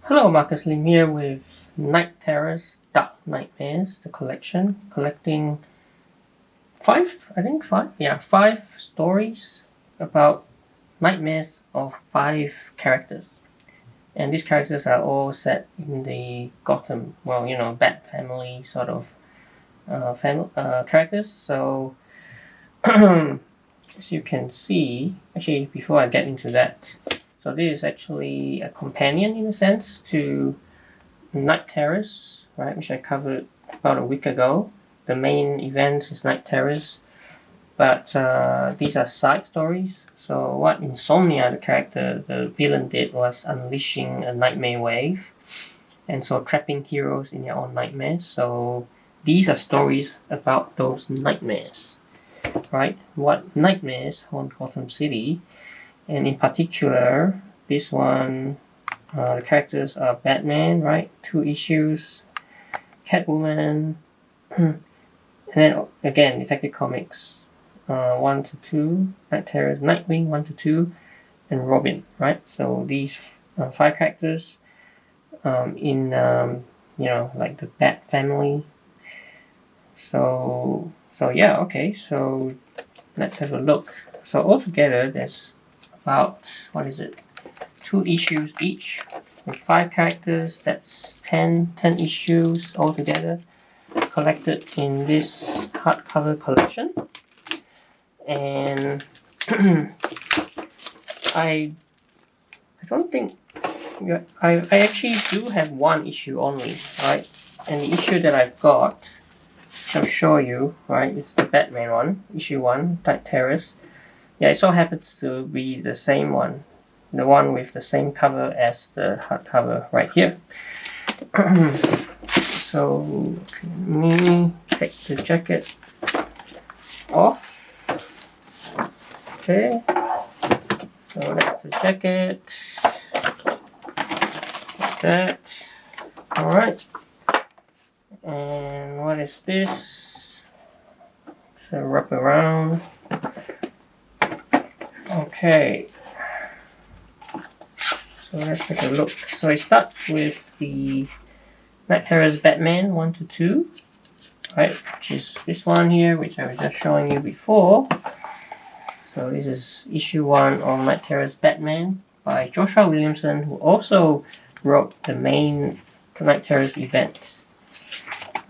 Hello, Marcus Lim here with Knightmares, Dark Nightmares, the collection, collecting five stories about nightmares of five characters. And these characters are all set in the Gotham, Bat family sort of characters. So, as you can see, actually, before I get into that, so this is actually a companion in a sense to Night Terrace, right, which I covered about a week ago. The main event is Night Terrace, but these are side stories. So what Insomnia, the character, the villain, did was unleashing a nightmare wave, and so trapping heroes in their own nightmares. So these are stories about those nightmares, right? What nightmares haunt Gotham City, and in particular, this one. The characters are Batman, right? 2 issues, Catwoman, and then again Detective Comics, 1 to 2, Night Terrors, Nightwing 1 to 2, and Robin, right? So these 5 characters in like the Bat family. So yeah, okay. So let's have a look. So altogether, there's about 2 issues each with 5 characters. That's 10 issues altogether collected in this hardcover collection. And I don't think I actually do have 1 issue only, right? And the issue that I've got, which I'll show you, right, it's the Batman one, issue 1, Night Terrace. Yeah, it so happens to be the same one. The one with the same cover as the hardcover right here. So let me take the jacket off. Okay, so that's the jacket. Like that. Alright. And what is this? So wrap around. Okay. So let's take a look. So it starts with the Night Terrors Batman 1 to 2, right? Which is this one here, which I was just showing you before. So this is issue 1 of Night Terrors Batman by Joshua Williamson, who also wrote the main Night Terrors event.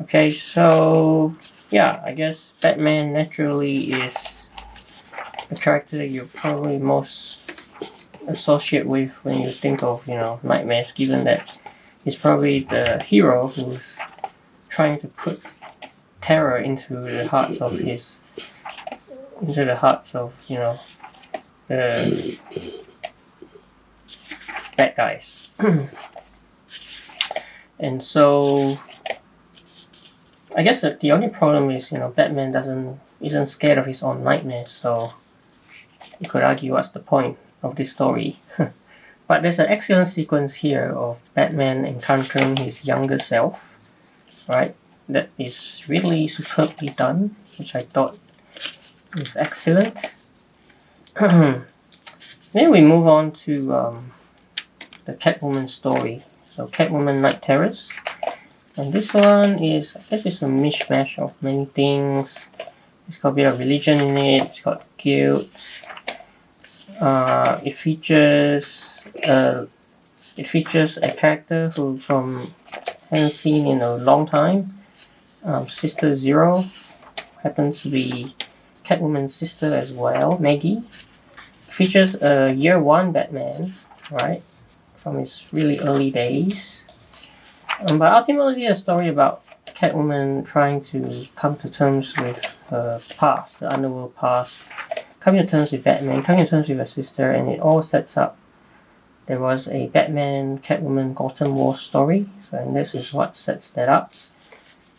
Okay, so yeah, I guess Batman naturally is the character that you probably most associate with when you think of nightmares, given that he's probably the hero who's trying to put terror into the hearts of the bad guys. And so I guess that the only problem is Batman isn't scared of his own nightmares, so you could argue what's the point of this story. But there's an excellent sequence here of Batman encountering his younger self, right? That is really superbly done, which I thought is excellent. Then we move on to the Catwoman story. So Catwoman Night Terrors. And this one is, I guess it's a mishmash of many things. It's got a bit of religion in it, it's got guilt. It features a character who I haven't seen in a long time. Sister Zero happens to be Catwoman's sister as well, Maggie. It features a year 1 Batman, right, from his really early days. But ultimately, a story about Catwoman trying to come to terms with her past, the underworld past, coming to terms with Batman, coming to terms with her sister, and it all sets up. There was a Batman, Catwoman, Gotham War story, and this is what sets that up.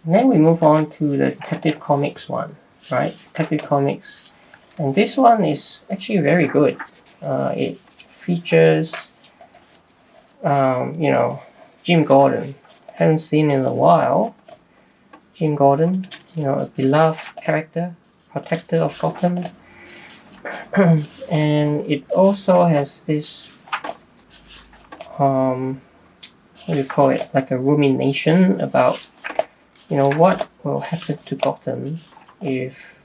And then we move on to the Detective Comics one, right? Detective Comics, and this one is actually very good. It features, Jim Gordon. Haven't seen in a while. Jim Gordon, a beloved character, protector of Gotham. And it also has this you call it, like a rumination about, what will happen to Gotham if,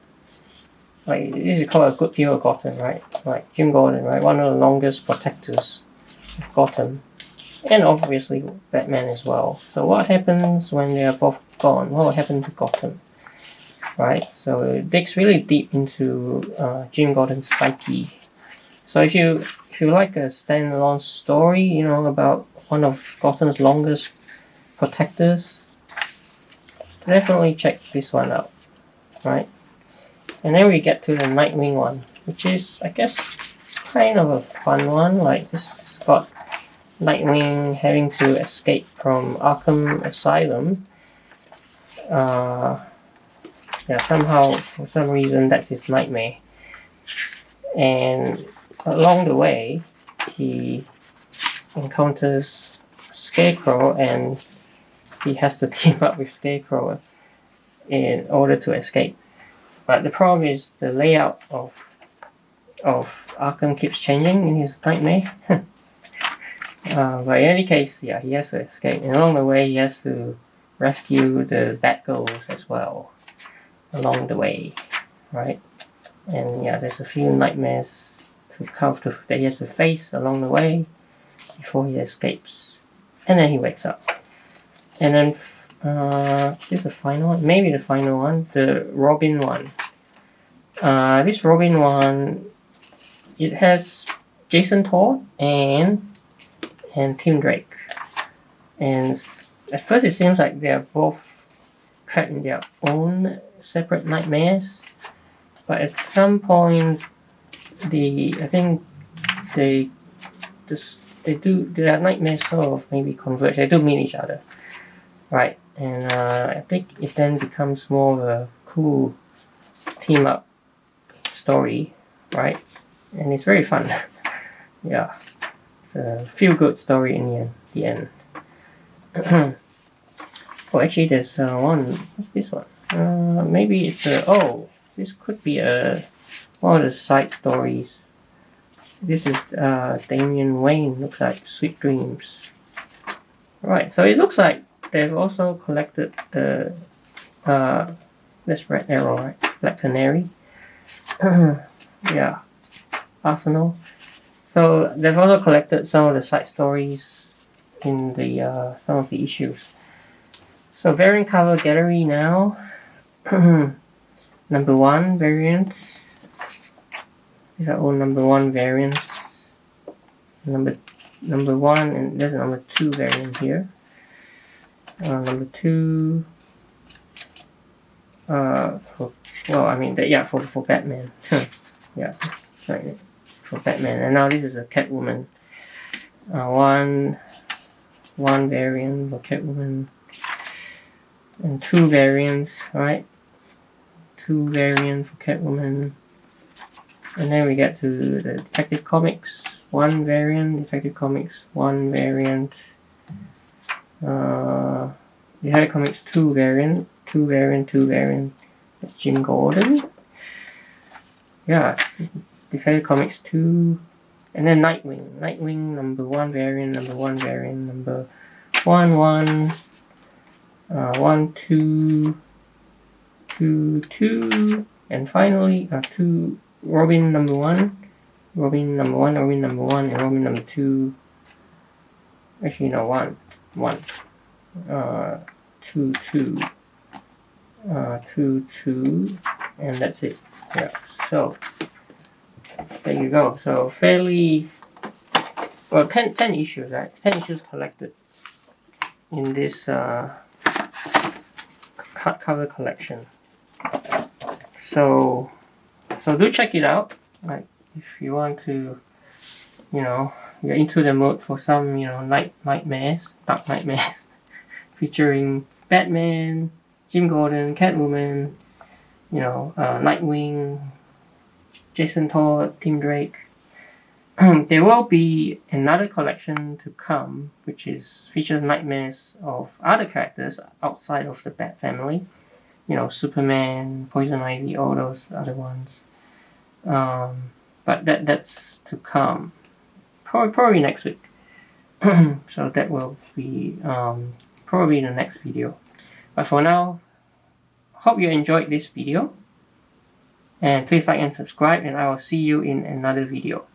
like, this is called a good deal of Gotham, right? Like Jim Gordon, right? One of the longest protectors of Gotham. And obviously Batman as well. So what happens when they are both gone? What will happen to Gotham? Right? So it digs really deep into Jim Gordon's psyche. So if you like a standalone story, about one of Gotham's longest protectors, definitely check this one out. Right? And then we get to the Nightwing one, which is, I guess, kind of a fun one. Like it's got Nightwing having to escape from Arkham Asylum. Somehow, for some reason, that's his nightmare. And along the way, he encounters Scarecrow, and he has to team up with Scarecrow in order to escape. But the problem is the layout of Arkham keeps changing in his nightmare. But in any case, he has to escape. And along the way, he has to rescue the Batgirls as well. Along the way, right? And there's a few nightmares that he has to face along the way before he escapes. And then he wakes up. And then, this is the final one? Maybe the final one. The Robin one. This Robin one, it has Jason Todd and Tim Drake. And at first it seems like they are both trapped in their own separate nightmares, but at some point I think their nightmares sort of maybe converge. They do meet each other, right? And I think it then becomes more of a cool team up story, right? And it's very fun. Yeah, it's a feel good story in the end. Oh, actually, there's one. What's this one? Maybe it's this could be one of the side stories. This is Damian Wayne. Looks like Sweet Dreams. Right. So it looks like they've also collected the this Red Arrow, right? Black Canary. Yeah. Arsenal. So they've also collected some of the side stories in the some of the issues. So variant cover gallery now. Number 1 variant. These are all number 1 variants. Number 1, and there's a number 2 variant here. Number 2. For Batman. Yeah, right. For Batman, and now this is a Catwoman. One variant for Catwoman, and 2 variants, right? 2 variants for Catwoman, and then we get to the Detective Comics. 1 variant, Detective Comics. 1 variant. Detective Comics 2 variant. 2 variant. 2 variant. That's Jim Gordon. Yeah, Detective Comics 2. And then Nightwing. Nightwing number 1 variant, number 1 variant, number 1 1, 1 2, 2 2, and finally 2 Robin number 1, Robin number 1, Robin number 1, and Robin number 2. Actually no, 1 2 2, 2 2, and that's it. Yeah. So there you go. So fairly, 10 issues, right? 10 issues collected in this hardcover collection. So do check it out. Like if you want to, you're into the mood for some, nightmares, dark nightmares, featuring Batman, Jim Gordon, Catwoman, Nightwing, Jason Todd, Tim Drake. There will be another collection to come, which features nightmares of other characters outside of the Bat family. Superman, Poison Ivy, all those other ones. But that's to come. Probably next week. So that will be probably in the next video. But for now, hope you enjoyed this video, and please like and subscribe, and I will see you in another video.